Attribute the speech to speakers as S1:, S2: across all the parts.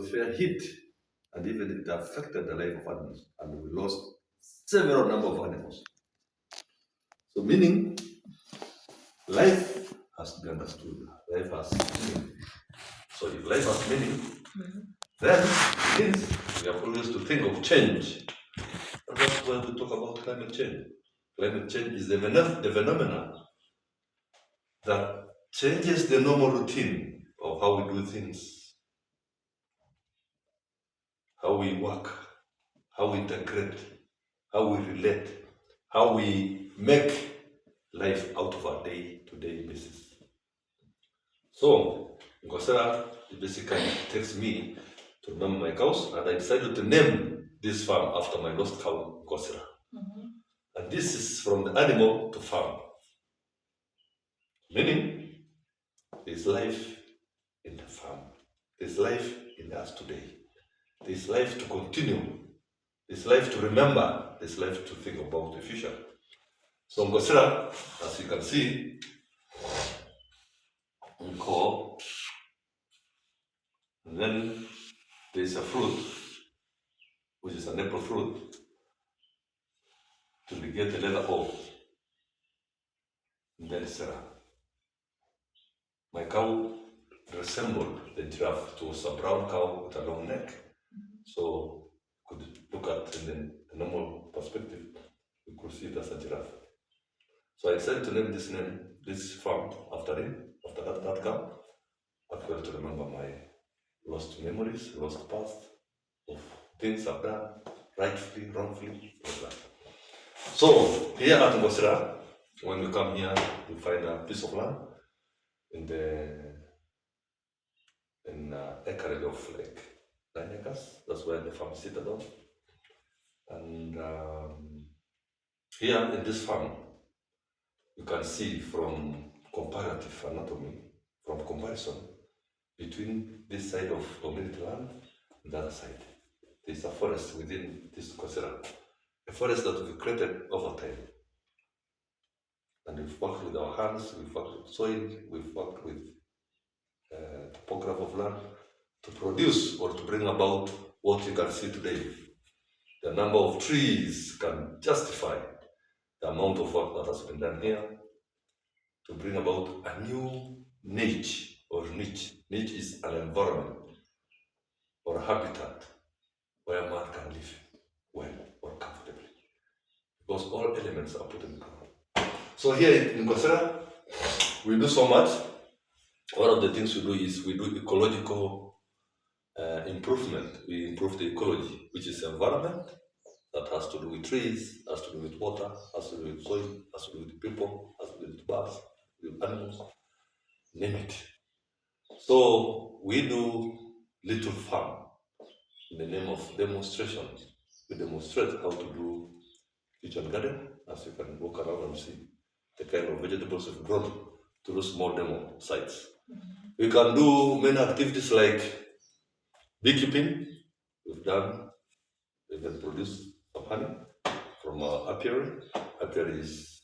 S1: severe heat, and even it affected the life of animals, and we lost several number of animals. So meaning, life has to be understood. Life has meaning. So if life has meaning, then it means we have always to think of change. And that's why we talk about climate change. Climate change is the phenomenon that changes the normal routine of how we do things, how we work, how we integrate, how we relate, how we make life out of our day-to-day basis. So, Ngosera basically takes me to remember my cows, and I decided to name this farm after my lost cow, Ngosera. And this is from the animal to farm. Meaning, there's life in the farm. There's life in us today. There's life to continue. There's life to remember. There's life to think about the future. So Ngosera, as you can see, Nko, and then there's a fruit, which is an apple fruit, to get the leather off. And then Sarah. My cow resembled the giraffe. It was a brown cow with a long neck. So you could look at in the normal perspective, you could see it as a giraffe. So I decided to name this farm after him, after that cow, as well to remember my lost memories, lost past of things I've done, rightfully, wrongfully, like that. So here at Ngosera, when we come here, we find a piece of land in acreage of like 9 acres. That's where the farm is seated on. And here in this farm, you can see from comparative anatomy, from comparison between this side of community land and the other side. There's a forest within this Ngosera, a forest that we've created over time. And we've worked with our hands, we've worked with soil, we've worked with topography of land to produce or to bring about what you can see today. The number of trees can justify the amount of work that has been done here to bring about a new niche or niche. Niche is an environment or a habitat where man can live well or comfortably, because all elements are put in the ground. So here in Ngosera, we do so much. One of the things we do is we do ecological improvement. We improve the ecology, which is environment that has to do with trees, has to do with water, has to do with soil, has to do with people, has to do with birds, with animals, name it. So we do little farm in the name of demonstration. We demonstrate how to do kitchen garden, as you can walk around and see the kind of vegetables we've grown to those small demo sites. We can do many activities like beekeeping. We've done, we can produce some honey from our apiary. Apiary is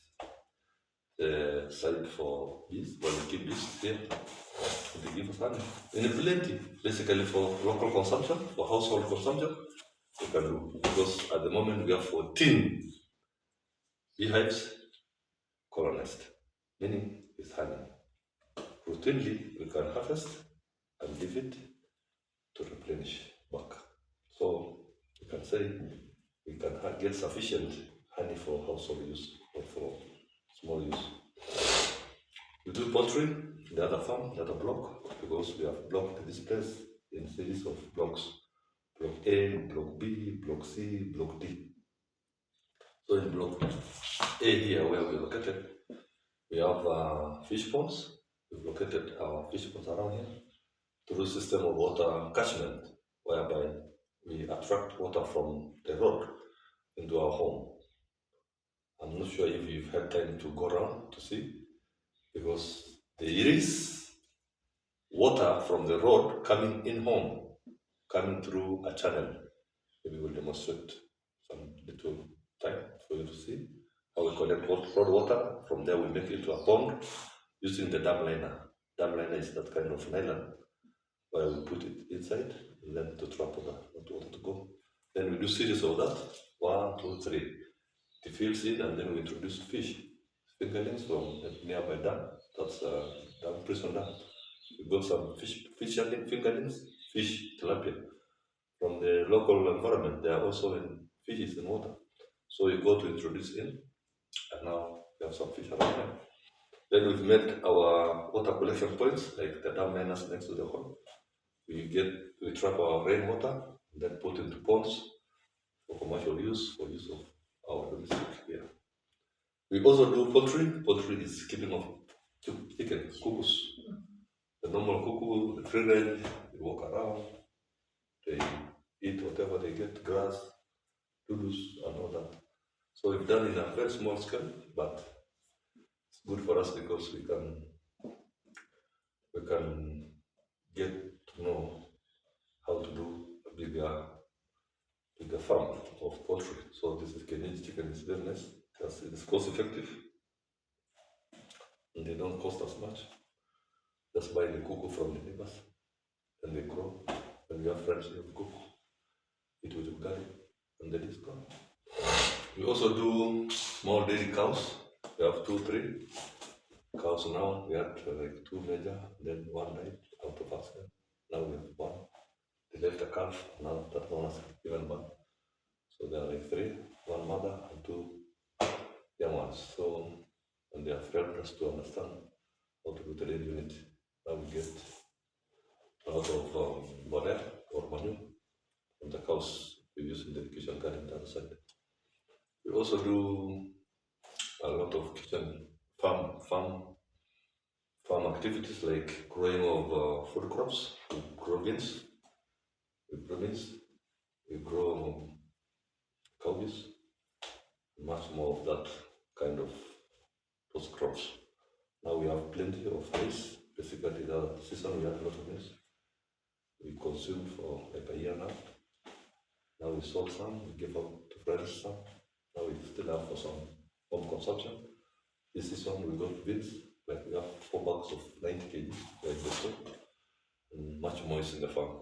S1: the site for bees, where we keep bees here. They give us honey in plenty, basically for local consumption, for household consumption. We can do, because at the moment we have 14 beehives colonized, meaning it's honey. Routinely, we can harvest and leave it to replenish back. So you can say we can get sufficient honey for household use or for small use. We do poultry, the other farm, the other block, because we have blocked this place in series of blocks. Block A, Block B, Block C, Block D. So in Block A here, where we're located, we have fish ponds. We've located our fish ponds around here through a system of water catchment, whereby we attract water from the road into our home. I'm not sure if you've had time to go around to see, because there is water from the road coming in home, coming through a channel. Maybe we'll demonstrate some little time for you to see how we collect road water. From there, we make it into a pond using the dam liner. Dam liner is that kind of nylon where we put it inside. and then to trap water, not water to go. Then we do series of that, 1, 2, 3. The fields in, and then we introduce fish, fingerlings from a nearby dam. That's dam, prison dam. We got some fish fingerlings, fish, tilapia. From the local environment, there are also in fishes in water. So you go to introduce in, and now we have some fish around there. Then we've made our water collection points, like the dam miners next to the hole. We trap our rainwater, then put into ponds for commercial use, for use of our domestic here. We also do poultry. Poultry is keeping of chicken, cuckoos. The normal cuckoo, the free range, they walk around, they eat whatever they get, grass, doodles, and all that. So we've done in a very small scale, but it's good for us because we can get to know how to do a bigger farm of poultry. So this is Kenyan chicken is very nice because it is cost effective and they don't cost as much. Just buy the cuckoo from the neighbors and they grow. When we have friends, we have cook, eat with garlic, and then it's gone. We also do small dairy cows. We have 2, 3 cows now. We had like 2 major, then 1 died out of accident. Now we have 1. They left a calf, now that one has given birth. So there are like 3, 1 mother and 2 young ones. So, and they have helped us to understand how to do the dairy unit. Now we get a lot of border or manure from the cows we use in the kitchen garden the other side. We also do a lot of kitchen farm activities like growing of food crops. We grow beans, we grow cowpeas, much more of that kind of those crops. Now we have plenty of maize. Basically, the season we had a lot of maize. We consumed for like a year now. Now we sold some, we gave out to friends some. Now we still have for some home consumption. This season we got beans, like we have 4 bags of 90 kg, like this one, and much more is in the farm.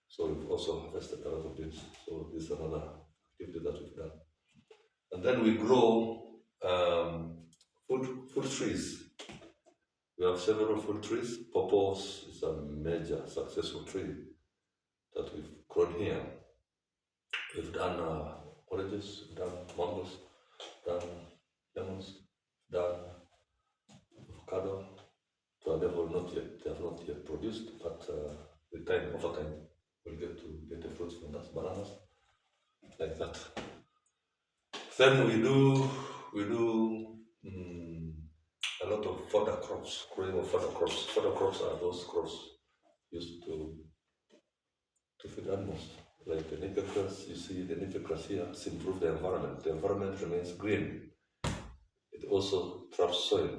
S1: So we've also harvested a lot of beans. So this is another activity that we've done. And then we grow food trees. We have several fruit trees. Pawpaws is a major successful tree that we've grown here. We've done oranges, we've done mangoes, done lemons, done avocado. To a level they have not yet produced, but with time, over time, we'll get to get the fruits from that, bananas, like that. Then we do a lot of fodder crops, growing of fodder crops. Fodder crops are those crops used to feed animals. Like the napier grass, you see the napier grass here, it's improved the environment. The environment remains green. It also traps soil.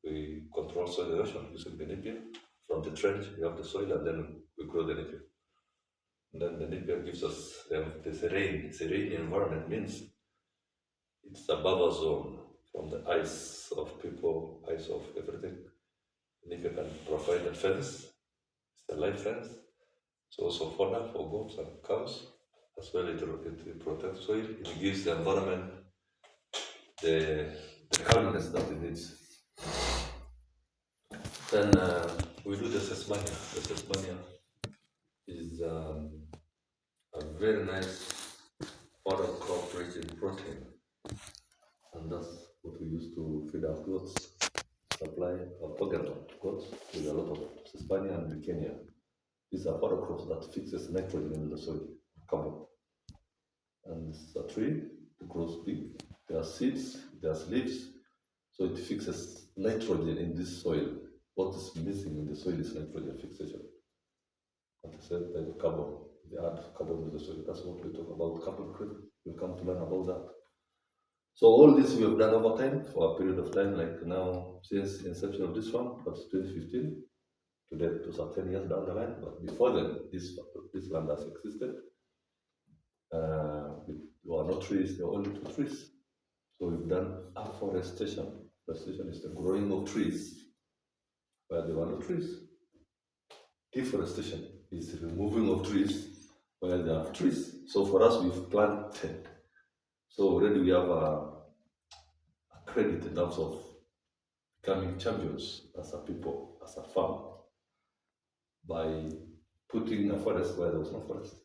S1: We control soil erosion using the napier. From the trench, we have the soil, and then we grow the napier. And then the napier gives us the serene. Serene environment means it's a buffer zone from the eyes of people, eyes of everything. And if you can provide a fence, it's a light fence. It's also fodder for goats and cows. As well, it protects soil. It gives the environment the calmness that it needs. Then we do the sesmania. The sesmania is a very nice fodder crop rich in protein. And that's what we use to feed our goats, supply our Poggerton goats with a lot of Sesbania and Leukemia. These are fodder crops that fixes nitrogen in the soil, carbon. And it's a tree, it grows big. There are seeds, there's leaves, so it fixes nitrogen in this soil. What is missing in the soil is nitrogen fixation. Like I said, the carbon, they add carbon to the soil. That's what we talk about, carbon creep. We'll come to learn about that. So all this we have done over time for a period of time, like now since the inception of this farm, that's 2015. Today it was 10 years down the line, but before then, this land has existed. There were no trees, there were only 2 trees. So we've done afforestation. Afforestation is the growing of trees where there were no trees. Deforestation is removing of trees where there are trees. So for us, we've planted. So already we have a credit in terms of becoming champions as a people, as a farm, by putting a forest where there was no forest.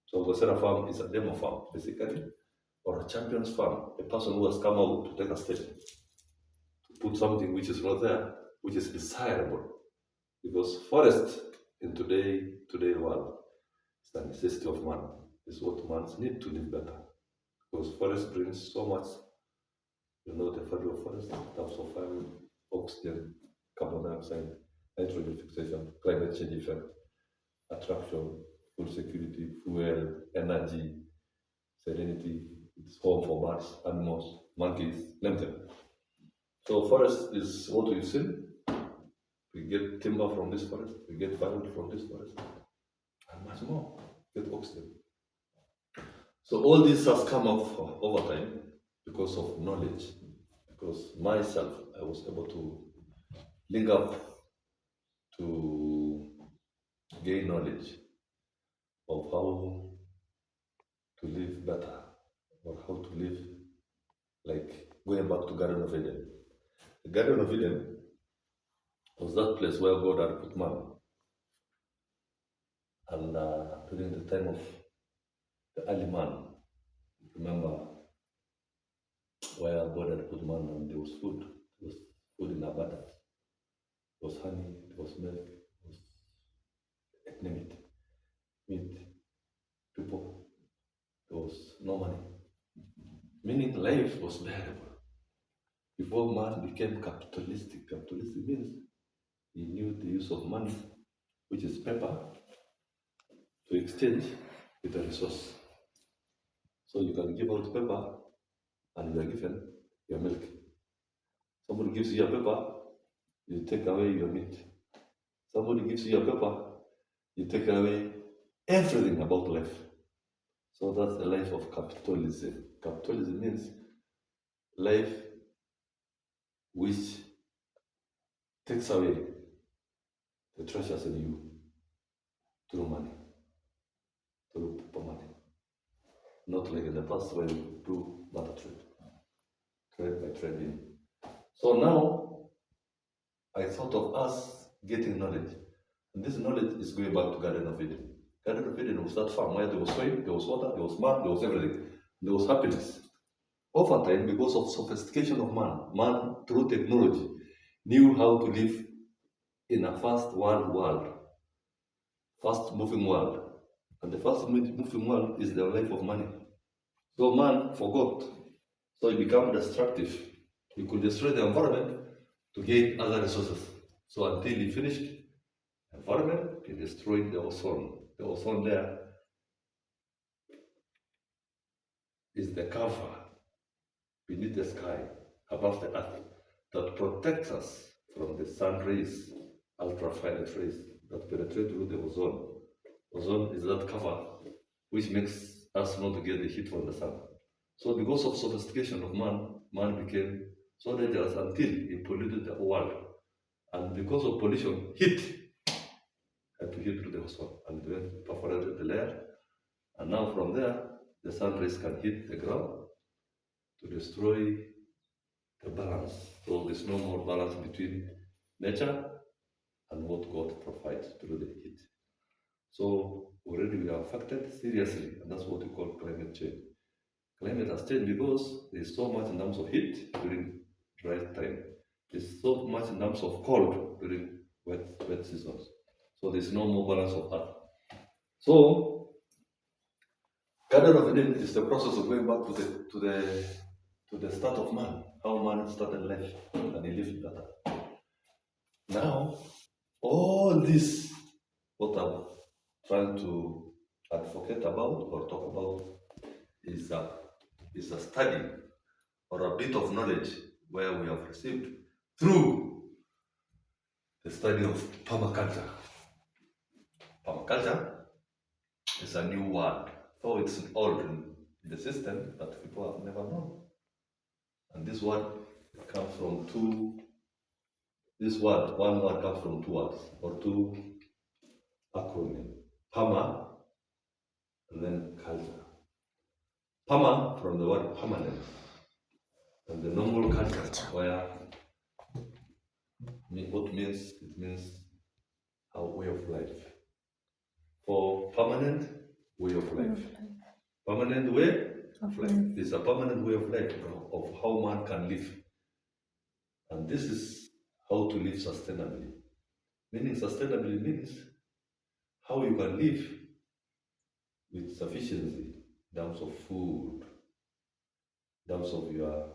S1: So Gosera farm is a demo farm, basically, or a champion's farm, a person who has come out to take a step, to put something which is not there, which is desirable. Because forest in today world is the necessity of man. Is what man need to live better. Because forest brings so much, the value of forest in terms of oxygen, carbon dioxide, nitrogen fixation, climate change effect, attraction, food security, fuel, energy, serenity. It's home for birds, animals, monkeys, name them. So forest is what we've seen. We get timber from this forest, we get firewood from this forest, and much more. Get oxygen. So all this has come up over time because of knowledge. Because myself, I was able to link up to gain knowledge of how to live better, or how to live like going back to Garden of Eden. The Garden of Eden was that place where God had put man. And during the time of the early man, remember where God had put man, and there was food. There was food in abundance. There was honey, there was milk, there was name it, meat, people. There was no money. Meaning life was bearable. Before man became capitalistic means he knew the use of money, which is paper, to exchange with a resource. So you can give out paper and you are given your milk. Somebody gives you your paper, you take away your meat. Somebody gives you your paper, you take away everything about life. So that's the life of capitalism. Capitalism means life which takes away the treasures in you through money, through paper money. Not like in the past when you do barter trade by trading. So now I thought of us getting knowledge. And this knowledge is going back to Garden of Eden. Garden of Eden was that farm where there was soil, there was water, there was man, there was everything. There was happiness. Over time, because of sophistication of man through technology knew how to live in a fast world, fast moving world. And the fast moving world is the life of money. So man forgot. So he became destructive. He could destroy the environment to gain other resources. So until he finished the environment, he destroyed the ozone. The ozone there is the cover beneath the sky, above the earth, that protects us from the sun rays, ultraviolet rays that penetrate through the ozone. Ozone is that cover which makes us not get the heat from the sun. So because of sophistication of man became so dangerous until he polluted the world. And because of pollution, heat had to hit through the ozone and then perforated the layer. And now from there, the sun rays can hit the ground to destroy the balance. So there's no more balance between nature and what God provides through the heat. So already we are affected seriously, and that's what we call climate change. Climate has changed because there's so much in terms of heat during dry time. There's so much in terms of cold during wet seasons. So there's no more balance of earth. So Garden of Eden is the process of going back to the start of man, how man started life and he lived better. Now, all this, what I'm trying to advocate about or talk about, is a study or a bit of knowledge where we have received through the study of permaculture. Permaculture is a new word, though it's old in the system, but people have never known. And this word comes from one word comes from two words, or two acronym. PAMA and then culture. PAMA from the word permanent, and the normal culture, where what means it means a way of life. For permanent way of life. Permanent way of life. It's a permanent way of life of how man can live. And this is how to live sustainably. Meaning sustainably means how you can live with sufficiency in terms of food, in terms of your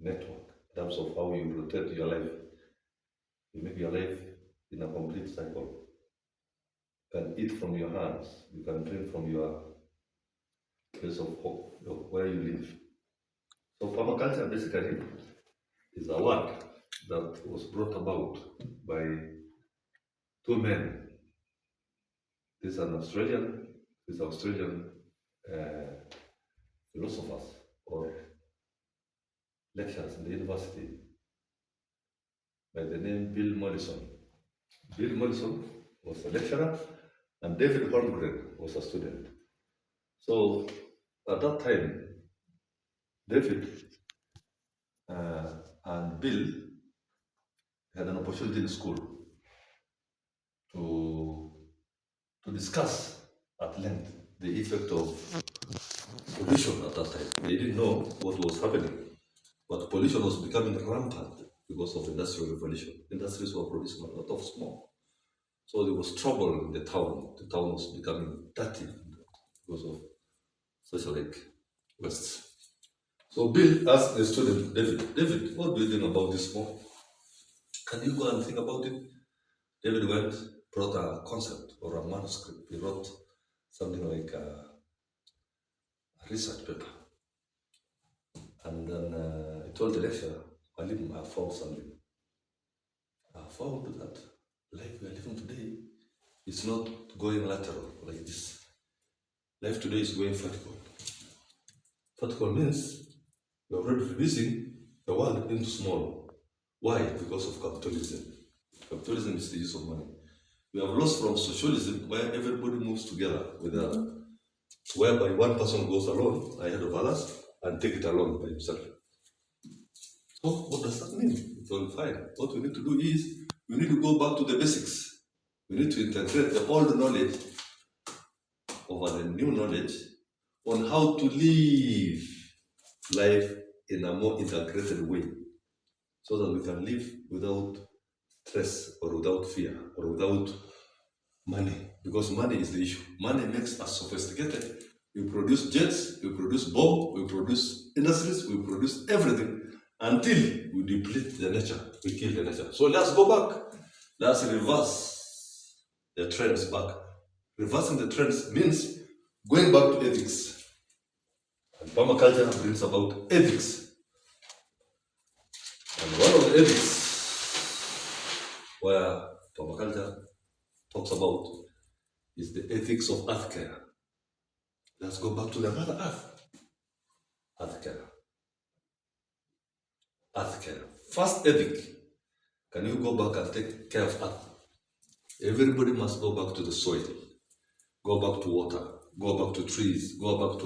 S1: network, in terms of how you rotate your life. You make your life in a complete cycle. You can eat from your hands, you can drink from your place of hope, where you live. So permaculture basically is a word that was brought about by two men. These are Australian philosophers or lecturers in the university by the name Bill Mollison. Bill Mollison was a lecturer and David Holmgren was a student. So at that time, David and Bill had an opportunity in school to discuss at length the effect of pollution at that time. They didn't know what was happening, but pollution was becoming rampant because of the Industrial Revolution. Industries were producing a lot of smoke. So there was trouble in the town. The town was becoming dirty because of social wastes. So Bill asked the student, David, what do you think about this smoke? Can you go and think about it? David went, brought a concept or a manuscript. He wrote something like a research paper. And then he told the lecturer, I found something. I found that life we are living today is not going lateral like this. Life today is going vertical. Vertical means we are already reducing the world into small. Why? Because of capitalism. Capitalism is the use of money. We have lost from socialism, where everybody moves together with other, whereby one person goes alone ahead of others and take it alone by himself. So what does that mean? It's all fine. What we need to do is we need to go back to the basics. We need to integrate the old knowledge over the new knowledge on how to live life in a more integrated way, so that we can live without stress or without fear or without money, because money is the issue. Money makes us sophisticated. We produce jets, we produce bombs, we produce industries, we produce everything until we deplete the nature, we kill the nature. So let's go back. Let's reverse the trends back. Reversing the trends means going back to ethics. And permaculture brings about ethics. And one of the ethics where permaculture talks about is the ethics of earth care. Let's go back to the Mother Earth. Earth care. Earth care. First ethic, can you go back and take care of earth? Everybody must go back to the soil, go back to water, go back to trees, go back to